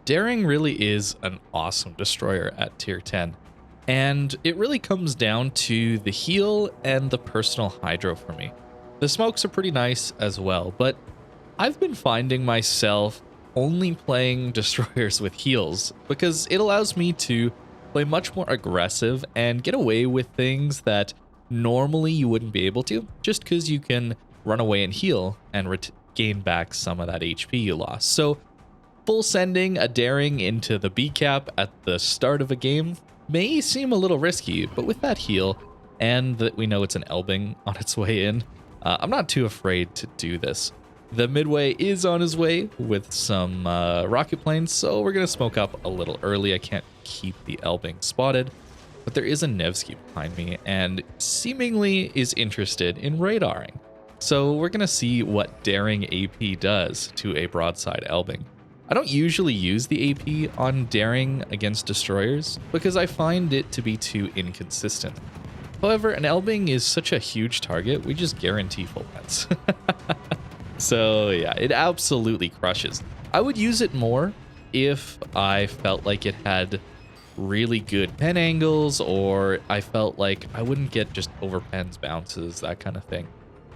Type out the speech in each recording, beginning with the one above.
Daring really is an awesome destroyer at tier 10, and it really comes down to the heal and the personal hydro for me. The smokes are pretty nice as well, but I've been finding myself only playing destroyers with heals because it allows me to play much more aggressive and get away with things that normally you wouldn't be able to, just because you can run away and heal and gain back some of that HP you lost. So full sending a daring into the B cap at the start of a game may seem a little risky, but with that heal and that we know it's an Elbing on its way in, I'm not too afraid to do this. The midway is on his way with some rocket planes, so we're going to smoke up a little early. I can't keep the Elbing spotted, but there is a Nevsky behind me and seemingly is interested in radaring. So we're going to see what daring AP does to a broadside Elbing. I don't usually use the AP on daring against destroyers because I find it to be too inconsistent. However, an Elbing is such a huge target, we just guarantee full pets. So yeah, it absolutely crushes. I would use it more if I felt like it had really good pen angles, or I felt like I wouldn't get just over pens, bounces, that kind of thing.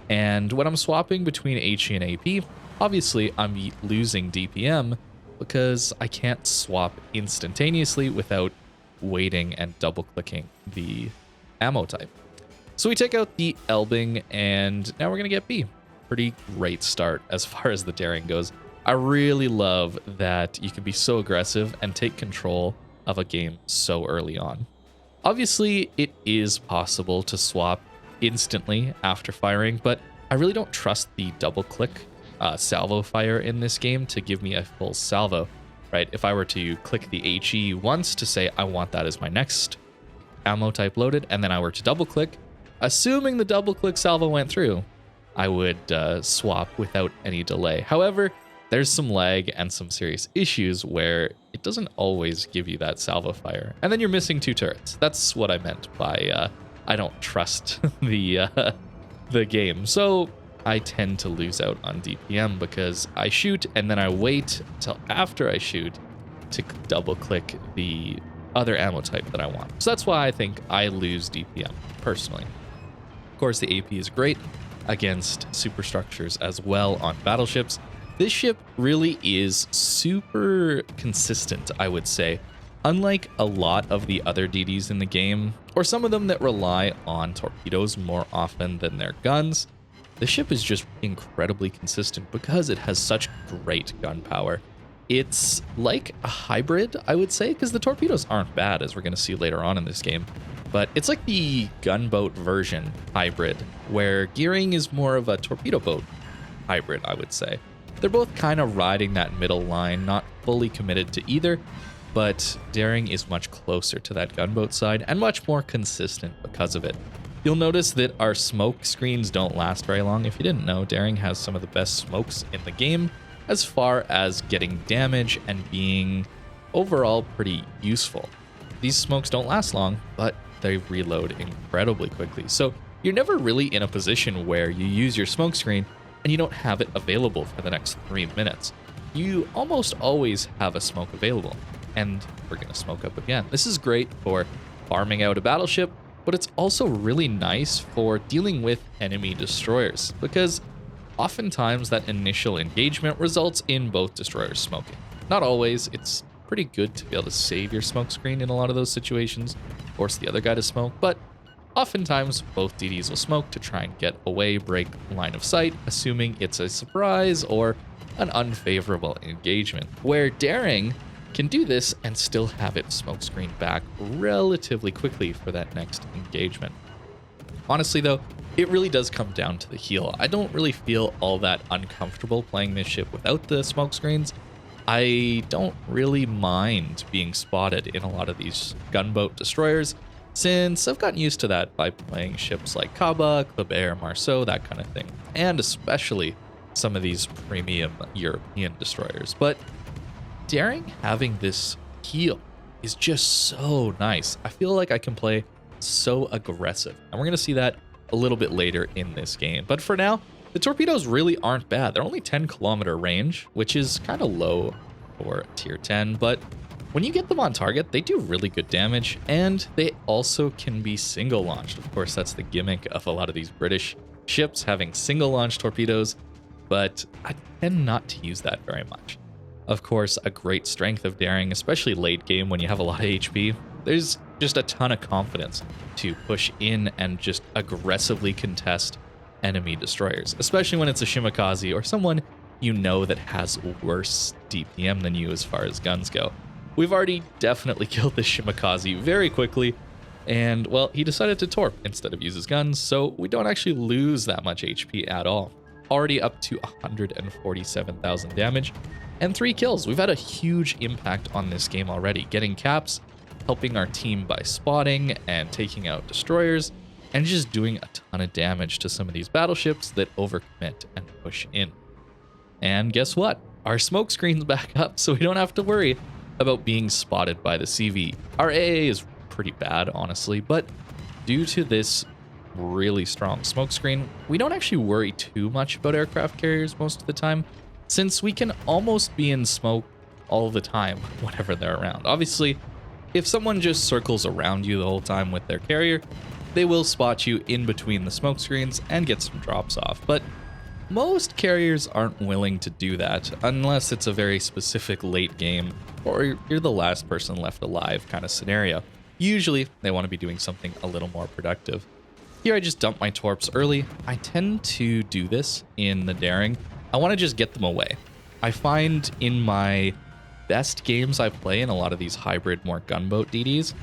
And when I'm swapping between HE and AP, obviously I'm losing DPM because I can't swap instantaneously without waiting and double clicking the ammo type. So we take out the Elbing and now we're going to get B. Pretty great start as far as the daring goes. I really love that you can be so aggressive and take control of a game so early on. Obviously, it is possible to swap instantly after firing, but I really don't trust the double click salvo fire in this game to give me a full salvo, right? If I were to click the HE once to say I want that as my next ammo type loaded, and then I were to double click, assuming the double click salvo went through, I would swap without any delay. However, there's some lag and some serious issues where it doesn't always give you that salvo fire. And then you're missing 2 turrets. That's what I meant by I don't trust the game. So I tend to lose out on DPM because I shoot and then I wait until after I shoot to double click the other ammo type that I want. So that's why I think I lose DPM personally. Of course, the AP is great against superstructures as well on battleships. This ship really is super consistent, I would say. Unlike a lot of the other DDs in the game, or some of them that rely on torpedoes more often than their guns, the ship is just incredibly consistent because it has such great gun power. It's like a hybrid, I would say, because the torpedoes aren't bad, as we're going to see later on in this game. But it's like the gunboat version hybrid, where gearing is more of a torpedo boat hybrid, I would say. They're both kind of riding that middle line, not fully committed to either, but daring is much closer to that gunboat side and much more consistent because of it. You'll notice that our smoke screens don't last very long. If you didn't know, daring has some of the best smokes in the game as far as getting damage and being overall pretty useful. These smokes don't last long, but they reload incredibly quickly. So you're never really in a position where you use your smoke screen and you don't have it available for the next 3 minutes. You almost always have a smoke available. And we're going to smoke up again. This is great for farming out a battleship, but it's also really nice for dealing with enemy destroyers, because oftentimes that initial engagement results in both destroyers smoking. Not always. It's pretty good to be able to save your smoke screen in a lot of those situations, force the other guy to smoke, but oftentimes both DDs will smoke to try and get away, break line of sight, assuming it's a surprise or an unfavorable engagement, where daring can do this and still have it smoke screen back relatively quickly for that next engagement. Honestly though, it really does come down to the heal. I don't really feel all that uncomfortable playing this ship without the smoke screens. I don't really mind being spotted in a lot of these gunboat destroyers, since I've gotten used to that by playing ships like Kaba, Kleber, Marceau, that kind of thing, and especially some of these premium European destroyers. But daring having this heal is just so nice. I feel like I can play so aggressive, and we're going to see that a little bit later in this game. But for now, the torpedoes really aren't bad. They're only 10 kilometer range, which is kind of low for tier 10, but when you get them on target, they do really good damage, and they also can be single launched. Of course, that's the gimmick of a lot of these British ships having single launch torpedoes, but I tend not to use that very much. Of course, a great strength of daring, especially late game when you have a lot of HP, there's just a ton of confidence to push in and just aggressively contest enemy destroyers, especially when it's a Shimakaze or someone you know that has worse DPM than you as far as guns go. We've already definitely killed this Shimakaze very quickly, and well, he decided to torp instead of use his guns, so we don't actually lose that much HP at all. Already up to 147,000 damage and 3 kills. We've had a huge impact on this game already, getting caps, helping our team by spotting and taking out destroyers, and just doing a ton of damage to some of these battleships that overcommit and push in. And guess what? Our smoke screen's back up, so we don't have to worry about being spotted by the CV. Our AA is pretty bad, honestly, but due to this really strong smoke screen, we don't actually worry too much about aircraft carriers most of the time, since we can almost be in smoke all the time whenever they're around. Obviously, if someone just circles around you the whole time with their carrier, they will spot you in between the smoke screens and get some drops off, but most carriers aren't willing to do that unless it's a very specific late game or you're the last person left alive kind of scenario. Usually, they want to be doing something a little more productive. Here I just dump my torps early. I tend to do this in the daring. I want to just get them away. I find in my best games I play in a lot of these hybrid, more gunboat DDs,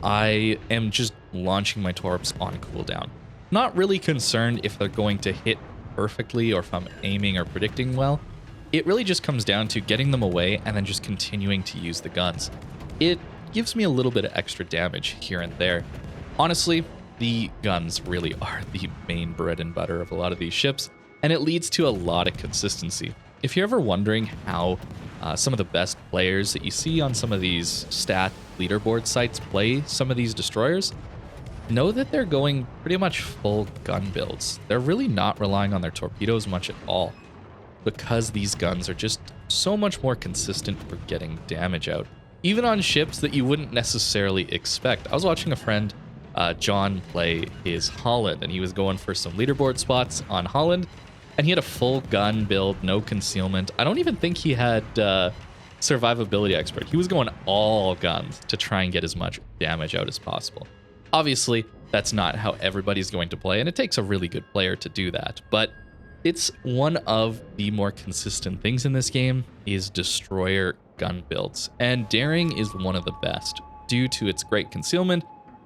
I am just launching my torps on cooldown. Not really concerned if they're going to hit perfectly or if I'm aiming or predicting well. It really just comes down to getting them away and then just continuing to use the guns. It gives me a little bit of extra damage here and there. Honestly, the guns really are the main bread and butter of a lot of these ships, and it leads to a lot of consistency. If you're ever wondering how some of the best players that you see on some of these stat leaderboard sites play some of these destroyers, know that they're going pretty much full gun builds. They're really not relying on their torpedoes much at all, because these guns are just so much more consistent for getting damage out, even on ships that you wouldn't necessarily expect. I was watching a friend, John, play his Holland, and he was going for some leaderboard spots on Holland, and he had a full gun build, no concealment. I don't even think he had survivability expert. He was going all guns to try and get as much damage out as possible. Obviously, that's not how everybody's going to play, and it takes a really good player to do that, but it's one of the more consistent things in this game is destroyer gun builds, and daring is one of the best due to its great concealment,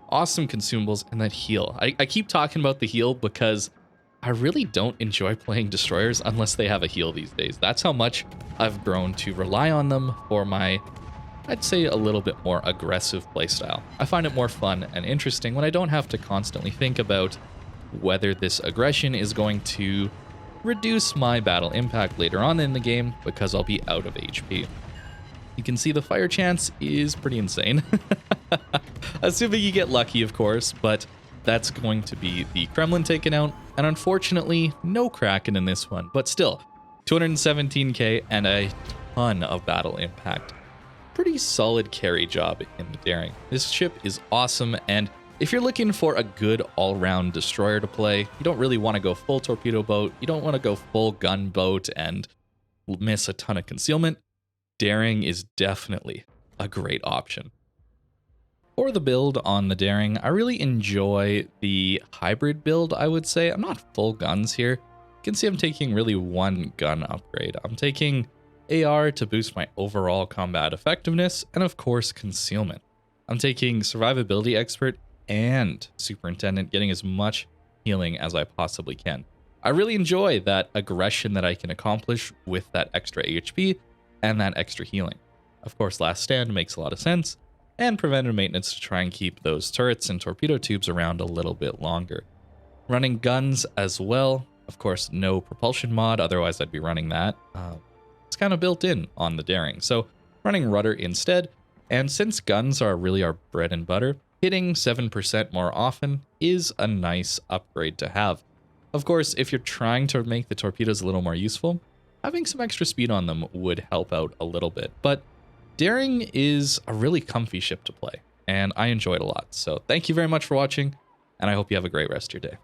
awesome consumables, and that heal. I keep talking about the heal because I really don't enjoy playing destroyers unless they have a heal these days. That's how much I've grown to rely on them for my, I'd say, a little bit more aggressive playstyle. I find it more fun and interesting when I don't have to constantly think about whether this aggression is going to reduce my battle impact later on in the game because I'll be out of HP. You can see the fire chance is pretty insane. Assuming you get lucky, of course, but that's going to be the Kremlin taken out, and unfortunately, no Kraken in this one, but still, 217k and a ton of battle impact. Pretty solid carry job in the daring. This ship is awesome, and if you're looking for a good all-round destroyer to play, you don't really want to go full torpedo boat, you don't want to go full gun boat and miss a ton of concealment, daring is definitely a great option. For the build on the daring, I really enjoy the hybrid build, I would say. I'm not full guns here. You can see I'm taking really one gun upgrade. I'm taking AR to boost my overall combat effectiveness, and of course concealment. I'm taking survivability expert and superintendent, getting as much healing as I possibly can. I really enjoy that aggression that I can accomplish with that extra HP and that extra healing. Of course, last stand makes a lot of sense, and preventive maintenance to try and keep those turrets and torpedo tubes around a little bit longer. Running guns as well. Of course, no propulsion mod, otherwise I'd be running that. It's kind of built in on the daring, so running rudder instead. And since guns are really our bread and butter, hitting 7% more often is a nice upgrade to have. Of course, if you're trying to make the torpedoes a little more useful, having some extra speed on them would help out a little bit. But Daring is a really comfy ship to play, and I enjoy it a lot. So thank you very much for watching, and I hope you have a great rest of your day.